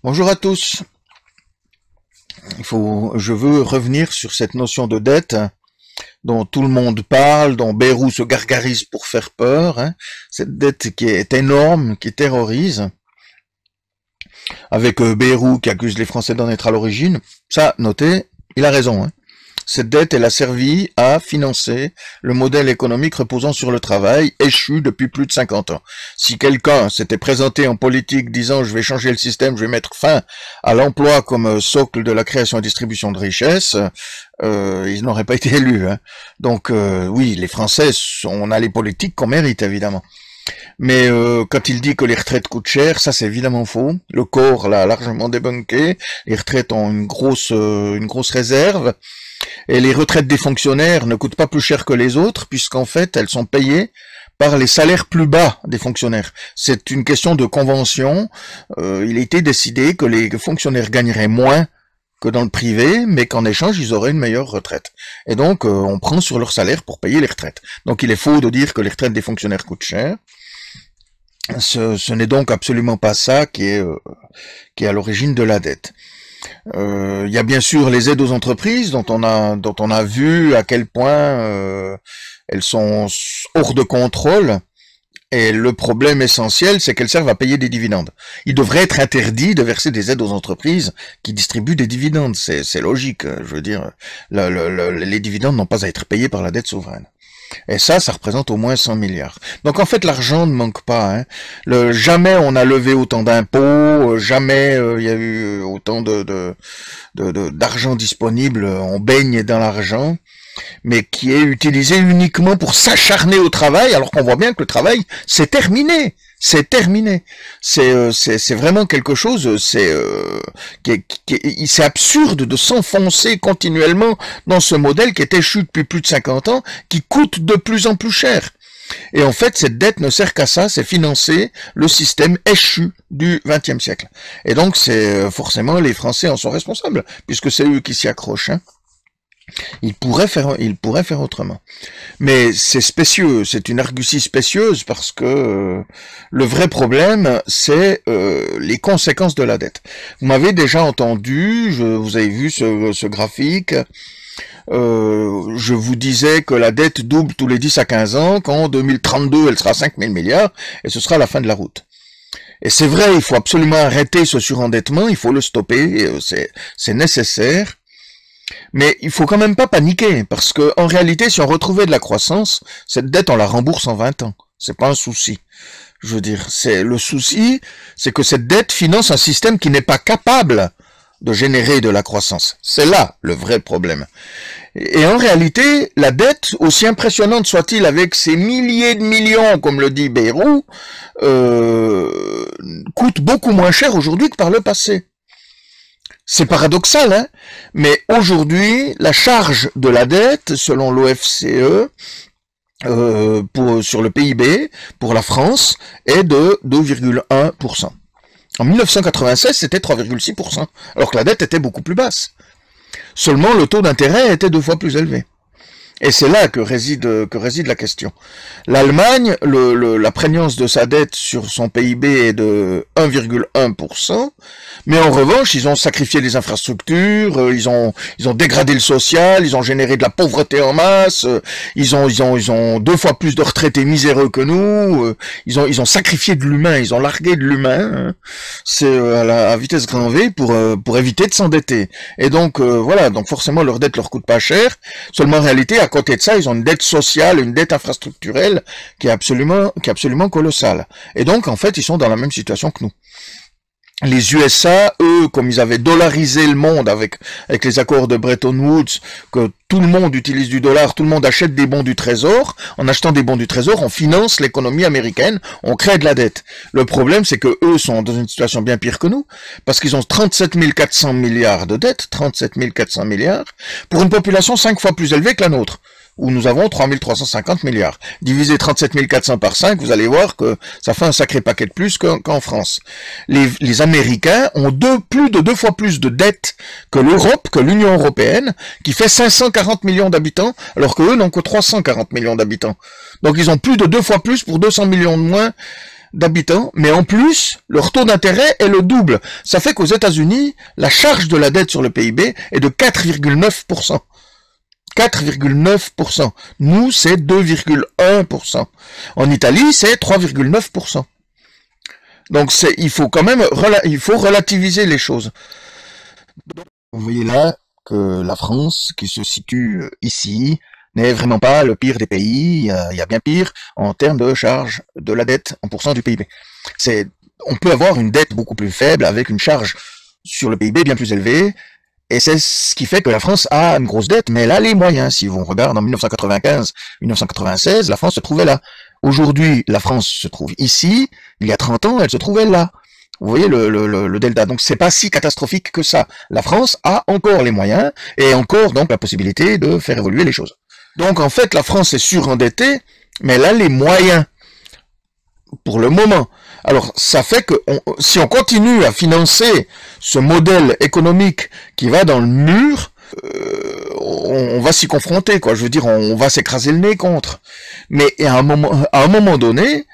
Bonjour à tous. Je veux revenir sur cette notion de dette dont tout le monde parle, dont Bayrou se gargarise pour faire peur, hein. Cette dette qui est énorme, qui terrorise, avec Bayrou qui accuse les Français d'en être à l'origine. Ça, notez, il a raison, hein. Cette dette, elle a servi à financer le modèle économique reposant sur le travail, échu depuis plus de 50 ans. Si quelqu'un s'était présenté en politique disant « je vais changer le système, je vais mettre fin à l'emploi comme socle de la création et distribution de richesses », il n'aurait pas été élu, hein. Donc oui, les Français, on a les politiques qu'on mérite, évidemment. Mais quand il dit que les retraites coûtent cher, ça c'est évidemment faux. Le corps l'a largement débunké. Les retraites ont une grosse réserve. Et les retraites des fonctionnaires ne coûtent pas plus cher que les autres, puisqu'en fait, elles sont payées par les salaires plus bas des fonctionnaires. C'est une question de convention. Il a été décidé que les fonctionnaires gagneraient moins que dans le privé, mais qu'en échange, ils auraient une meilleure retraite. Et donc, on prend sur leur salaire pour payer les retraites. Donc, il est faux de dire que les retraites des fonctionnaires coûtent cher. Ce n'est donc absolument pas ça qui est à l'origine de la dette. Il y a bien sûr les aides aux entreprises dont on a vu à quel point elles sont hors de contrôle. Et le problème essentiel, c'est qu'elles servent à payer des dividendes. Il devrait être interdit de verser des aides aux entreprises qui distribuent des dividendes. C'est logique. Je veux dire, les dividendes n'ont pas à être payés par la dette souveraine. Et ça représente au moins 100 milliards. Donc en fait, l'argent ne manque pas, hein. Jamais on a levé autant d'impôts, jamais il y a eu autant d'argent disponible. On baigne dans l'argent, mais qui est utilisé uniquement pour s'acharner au travail, alors qu'on voit bien que le travail, c'est terminé. C'est terminé. C'est vraiment quelque chose, c'est absurde de s'enfoncer continuellement dans ce modèle qui est échu depuis plus de 50 ans, qui coûte de plus en plus cher. Et en fait, cette dette ne sert qu'à ça, c'est financer le système échu du XXe siècle. Et donc, c'est forcément les Français en sont responsables, puisque c'est eux qui s'y accrochent, hein. Il pourrait faire autrement. Mais c'est spécieux, c'est une argutie spécieuse parce que le vrai problème, c'est les conséquences de la dette. Vous m'avez déjà entendu, vous avez vu ce graphique, je vous disais que la dette double tous les 10 à 15 ans, qu'en 2032, elle sera 5 000 milliards, et ce sera la fin de la route. Et c'est vrai, il faut absolument arrêter ce surendettement, il faut le stopper, c'est nécessaire. Mais il faut quand même pas paniquer, parce que en réalité, si on retrouvait de la croissance, cette dette, on la rembourse en 20 ans. C'est pas un souci. Je veux dire, le souci, c'est que cette dette finance un système qui n'est pas capable de générer de la croissance. C'est là le vrai problème. Et en réalité, la dette, aussi impressionnante soit-il avec ses milliers de millions, comme le dit Bayrou, coûte beaucoup moins cher aujourd'hui que par le passé. C'est paradoxal, hein, mais aujourd'hui, la charge de la dette, selon l'OFCE, sur le PIB, pour la France, est de 2,1%. En 1996, c'était 3,6%, alors que la dette était beaucoup plus basse. Seulement, le taux d'intérêt était 2 fois plus élevé. Et c'est là que réside la question. L'Allemagne, la prégnance de sa dette sur son PIB est de 1,1%, mais en revanche, ils ont sacrifié les infrastructures, ils ont dégradé le social, ils ont généré de la pauvreté en masse, ils ont 2 fois plus de retraités miséreux que nous, ils ont sacrifié de l'humain, ils ont largué de l'humain, hein. C'est à vitesse grand V pour éviter de s'endetter. Et donc voilà, donc forcément leur dette leur coûte pas cher, seulement en réalité, à côté de ça, ils ont une dette sociale, une dette infrastructurelle qui est absolument colossale. Et donc, en fait, ils sont dans la même situation que nous. Les USA, eux, comme ils avaient dollarisé le monde avec les accords de Bretton Woods, que tout le monde utilise du dollar, tout le monde achète des bons du trésor, en achetant des bons du trésor, on finance l'économie américaine, on crée de la dette. Le problème, c'est que eux sont dans une situation bien pire que nous, parce qu'ils ont 37 400 milliards de dettes, 37 400 milliards, pour une population 5 fois plus élevée que la nôtre, où nous avons 3 350 milliards. Divisez 37 400 par 5, vous allez voir que ça fait un sacré paquet de plus qu'en France. Les Américains ont plus de 2 fois plus de dettes que l'Europe, que l'Union Européenne, qui fait 540 millions d'habitants, alors qu'eux n'ont que 340 millions d'habitants. Donc ils ont plus de 2 fois plus pour 200 millions de moins d'habitants, mais en plus, leur taux d'intérêt est le double. Ça fait qu'aux États-Unis, la charge de la dette sur le PIB est de 4,9%. 4,9%. Nous, c'est 2,1%. En Italie, c'est 3,9%. Donc, il faut quand même relativiser les choses. Vous voyez là que la France, qui se situe ici, n'est vraiment pas le pire des pays. Il y a bien pire en termes de charge de la dette en pourcent du PIB. On peut avoir une dette beaucoup plus faible avec une charge sur le PIB bien plus élevée. Et c'est ce qui fait que la France a une grosse dette, mais elle a les moyens. Si on regarde en 1995, 1996, la France se trouvait là. Aujourd'hui, la France se trouve ici. Il y a 30 ans, elle se trouvait là. Vous voyez le delta. Donc c'est pas si catastrophique que ça. La France a encore les moyens et encore donc la possibilité de faire évoluer les choses. Donc en fait, la France est surendettée, mais elle a les moyens pour le moment. Alors ça fait que si on continue à financer ce modèle économique qui va dans le mur, on va s'y confronter, quoi. Je veux dire, on va s'écraser le nez contre. Mais à un moment donné,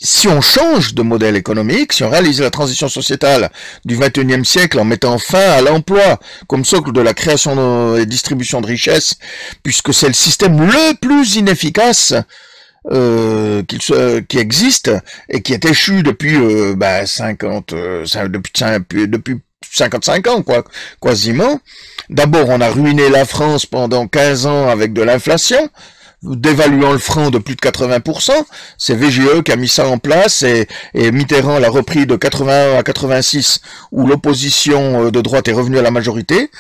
si on change de modèle économique, si on réalise la transition sociétale du XXIe siècle en mettant fin à l'emploi comme socle de la création et distribution de richesses, puisque c'est le système le plus inefficace qui existe et qui est échu depuis depuis 55 ans, quoi, quasiment. D'abord, on a ruiné la France pendant 15 ans avec de l'inflation, dévaluant le franc de plus de 80%. C'est VGE qui a mis ça en place et Mitterrand l'a repris de 81 à 86 où l'opposition de droite est revenue à la majorité,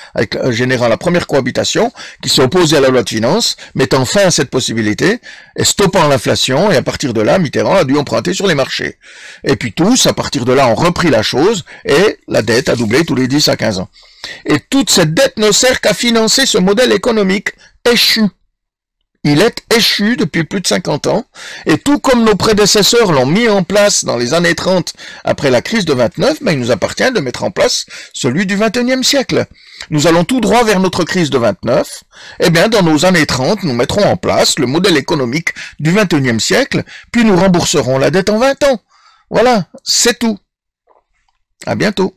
générant la première cohabitation qui s'est opposée à la loi de finances, mettant fin à cette possibilité et stoppant l'inflation, et à partir de là, Mitterrand a dû emprunter sur les marchés. Et puis tous, à partir de là, ont repris la chose et la dette a doublé tous les 10 à 15 ans. Et toute cette dette ne sert qu'à financer ce modèle économique échu. Il est échu depuis plus de 50 ans, et tout comme nos prédécesseurs l'ont mis en place dans les années 30 après la crise de 29, il nous appartient de mettre en place celui du XXIe siècle. Nous allons tout droit vers notre crise de 29, et bien dans nos années 30, nous mettrons en place le modèle économique du XXIe siècle, puis nous rembourserons la dette en 20 ans. Voilà, c'est tout. À bientôt.